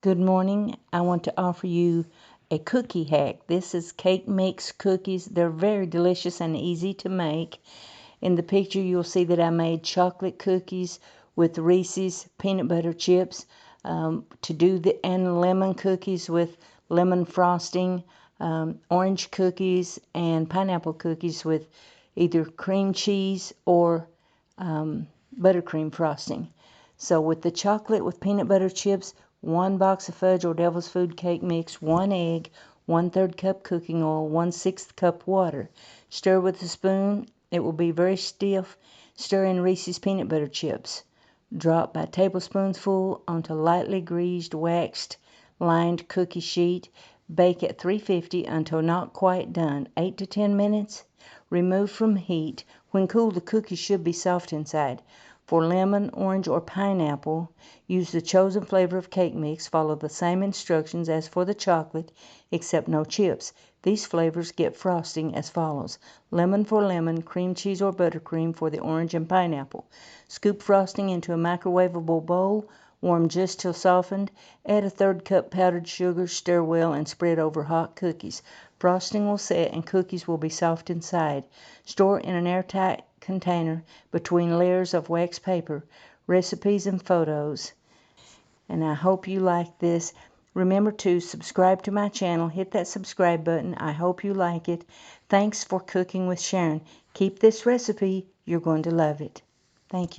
Good morning. I want to offer you a cookie hack. This is cake mix cookies. They're very delicious and easy to make. In the picture you'll see that I made chocolate cookies with Reese's peanut butter chips and lemon cookies with lemon frosting, orange cookies and pineapple cookies with either cream cheese or buttercream frosting. So with the chocolate with peanut butter chips, 1 box of fudge or devil's food cake mix, 1 egg, 1/3 cup cooking oil, 1/6 cup water. Stir with a spoon. It will be very stiff. Stir in Reese's peanut butter chips. Drop by tablespoonful onto lightly greased, waxed, lined cookie sheet. Bake at 350 until not quite done, 8 to 10 minutes. Remove from heat. When cool, the cookies should be soft inside. For lemon, orange, or pineapple, use the chosen flavor of cake mix. Follow the same instructions as for the chocolate, except no chips. These flavors get frosting as follows: lemon for lemon, cream cheese or buttercream for the orange and pineapple. Scoop frosting into a microwavable bowl. Warm just till softened. Add a 1/3 cup powdered sugar. Stir well and spread over hot cookies. Frosting will set and cookies will be soft inside. Store in an airtight container between layers of wax paper. Recipes and photos. And I hope you like this. Remember to subscribe to my channel. Hit that subscribe button. I hope you like it. Thanks for cooking with Sharon. Keep this recipe. You're going to love it. Thank you.